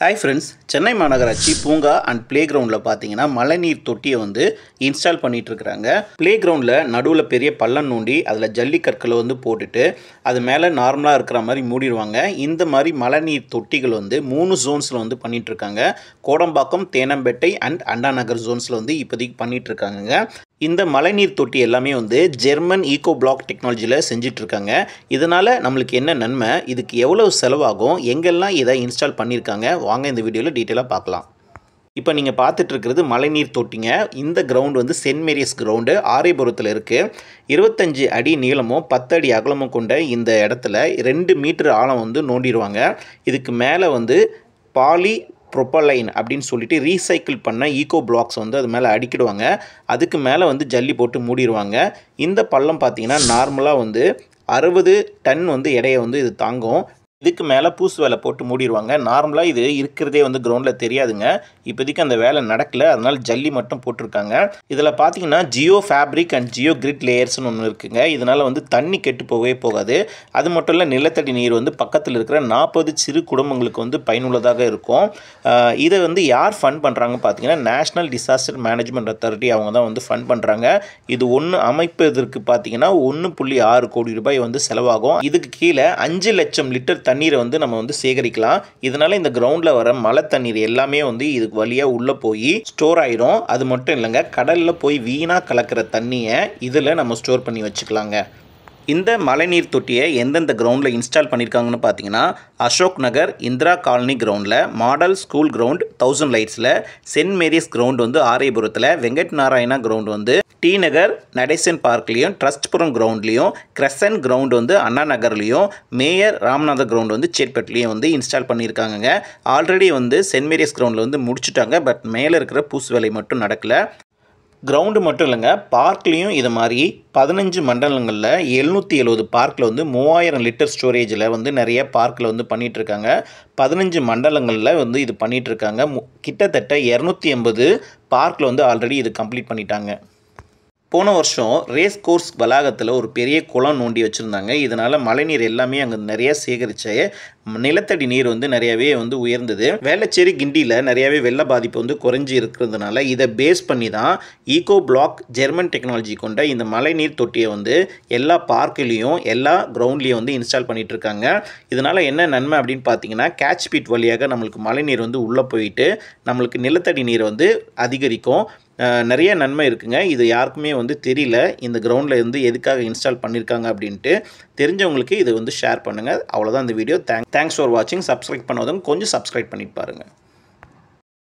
Hi friends, Chennai மாநகராட்சி பூங்கா and play கிரவுண்டில் பார்த்தீங்கன்னா மழைநீர் தொட்டியை வந்து இன்ஸ்டால் பண்ணிட்டு இருக்காங்க. பிளே கிரவுண்டில் நடுவில் பெரிய பள்ளம் நோண்டி அதில் ஜல்லி கற்களை வந்து போட்டுட்டு அது மேலே நார்மலாக இருக்கிற மாதிரி மூடிடுவாங்க. இந்த மாதிரி மழைநீர் தொட்டிகள் வந்து 3 ஜோன்ஸில் வந்து பண்ணிட்டு இருக்காங்க. கோடம்பாக்கம், தேனம்பேட்டை அண்ட் அண்ணா நகர் ஜோன்ஸில் வந்து இப்போதைக்கு பண்ணிட்டு இருக்காங்க. இந்த மழைநீர் தொட்டி எல்லாமே வந்து ஜெர்மன் ஈகோ பிளாக் டெக்னாலஜியில் செஞ்சிட்ருக்காங்க. இதனால் நம்மளுக்கு என்ன நன்மை, இதுக்கு எவ்வளவு செலவாகும், எங்கெல்லாம் இதை இன்ஸ்டால் பண்ணியிருக்காங்க, வாங்க இந்த வீடியோவில் டீட்டெயிலாக பார்க்கலாம். இப்போ நீங்கள் பார்த்துட்ருக்கிறது மழைநீர் தொட்டிங்க. இந்த கிரவுண்டு வந்து சென்ட் மேரிஸ் கிரவுண்டு ஆரியபுரத்தில் இருக்குது. 25 அடி நீளமும் 10 அடி அகலமும் கொண்ட இந்த இடத்துல 2 மீட்டர் ஆழம் வந்து நோண்டிடுவாங்க. இதுக்கு மேலே வந்து பாலி ப்ரொப்பலைன் அப்படின்னு சொல்லிட்டு ரீசைக்கிள் பண்ண ஈகோ பிளாக்ஸ் வந்து அது மேலே அடிக்கிடுவாங்க. அதுக்கு மேலே வந்து ஜல்லி போட்டு மூடிடுவாங்க. இந்த பள்ளம் பார்த்திங்கன்னா நார்மலாக வந்து 60 டன் வந்து எடையை வந்து இது தாங்கும். இதுக்கு மேலே பூசு வேலை போட்டு மூடிடுவாங்க. நார்மலாக இது இருக்கிறதே வந்து கிரவுண்டில் தெரியாதுங்க. இப்போதைக்கு அந்த வேலை நடக்கலை, அதனால் ஜல்லி மட்டும் போட்டிருக்காங்க. இதில் பார்த்தீங்கன்னா geo fabric and geo grid லேயர்ஸ்னு ஒன்று இருக்குங்க. இதனால் வந்து தண்ணி கெட்டு போகவே போகாது. அது மட்டும் இல்லை, நிலத்தடி நீர் வந்து பக்கத்தில் இருக்கிற 40 சிறு குடும்பங்களுக்கு வந்து பயனுள்ளதாக இருக்கும். இதை வந்து யார் ஃபண்ட் பண்ணுறாங்க பார்த்தீங்கன்னா நேஷ்னல் டிசாஸ்டர் மேனேஜ்மெண்ட் அத்தாரிட்டி, அவங்க தான் வந்து ஃபண்ட் பண்ணுறாங்க. இது ஒன்று அமைப்பதற்கு பார்த்தீங்கன்னா 1.6 கோடி ரூபாய் வந்து செலவாகும். இதுக்கு கீழே 5 லட்சம் லிட்டர் தண்ணீரை வந்து நம்ம வந்து சேகரிக்கலாம். இதனால இந்த கிரவுண்டில் வர மழை தண்ணீர் எல்லாமே வந்து இதுக்கு வழியாக உள்ளே போய் ஸ்டோர் ஆயிரும். அது மட்டும் இல்லைங்க, கடலில் போய் வீணாக கலக்கிற தண்ணியை இதில் நம்ம ஸ்டோர் பண்ணி வச்சுக்கலாங்க. இந்த மழைநீர் தொட்டியை எந்தெந்த கிரவுண்டில் இன்ஸ்டால் பண்ணியிருக்காங்கன்னு பார்த்தீங்கன்னா அசோக் நகர் இந்திரா காலனி கிரவுண்டில், மாடல் ஸ்கூல் கிரவுண்ட் 1000 லைட்ஸில், சென்ட் மேரிஸ் கிரவுண்ட் வந்து ஆரியபுரத்தில், வெங்கட் நாராயணா கிரவுண்ட் வந்து டி நகர் நடேசன் பார்க்லேயும், ட்ரஸ்ட்புரம் கிரவுண்ட்லேயும், கிரசன் கிரவுண்ட் வந்து அண்ணா நகர்லேயும், மேயர் ராமநாதர் கிரவுண்ட் வந்து சேட்பட்லேயும் வந்து இன்ஸ்டால் பண்ணியிருக்காங்க. ஆல்ரெடி வந்து சென்ட் மேரிஸ் கிரவுண்டில் வந்து முடிச்சுட்டாங்க. பட் மேலே இருக்கிற பூசு வேலை மட்டும் நடக்கலை. கிரவுண்டு மட்டும் இல்லைங்க, பார்க்லேயும் இது மாதிரி 15 மண்டலங்களில் 770 பார்க்கில் வந்து 3000 லிட்டர் ஸ்டோரேஜில் வந்து நிறைய பார்க்கில் வந்து பண்ணிகிட்ருக்காங்க. 15 மண்டலங்களில் வந்து இது பண்ணிகிட்ருக்காங்க. கிட்டத்தட்ட 280 பார்க்கில் வந்து ஆல்ரெடி இது கம்ப்ளீட் பண்ணிட்டாங்க. போன வருஷம் ரேஸ் கோர்ஸ் வளாகத்தில் ஒரு பெரிய குளம் நோண்டி வச்சுருந்தாங்க. இதனால் மழைநீர் எல்லாமே அங்கே நிறைய சேகரித்து நிலத்தடி நீர் வந்து நிறையவே வந்து உயர்ந்தது. வேளச்சேரி, கிண்டியில் நிறையாவே வெள்ள பாதிப்பு வந்து குறைஞ்சி இருக்கிறதுனால இதை பேஸ் பண்ணி தான் ஈகோ பிளாக் ஜெர்மன் டெக்னாலஜி கொண்ட இந்த மழைநீர் தொட்டியை வந்து எல்லா பார்க்லேயும் எல்லா கிரவுண்ட்லேயும் வந்து இன்ஸ்டால் பண்ணிகிட்ருக்காங்க. இதனால் என்ன நன்மை அப்படின்னு பார்த்தீங்கன்னா, கேட்ச் பிட் வழியாக நம்மளுக்கு மழைநீர் வந்து உள்ளே போயிட்டு நம்மளுக்கு நிலத்தடி நீர் வந்து அதிகரிக்கும். நிறைய நன்மை இருக்குங்க. இது யாருக்குமே வந்து தெரியல இந்த கிரவுண்டில் வந்து எதுக்காக இன்ஸ்டால் பண்ணியிருக்காங்க அப்படின்ட்டு. தெரிஞ்சவங்களுக்கு இதை வந்து ஷேர் பண்ணுங்கள். அவ்வளோதான் இந்த வீடியோ. தேங்க்ஸ் ஃபார் வாட்சிங். சப்ஸ்கிரைப் பண்ணாதவங்க கொஞ்சம் சப்ஸ்கிரைப் பண்ணிட்டு பாருங்கள்.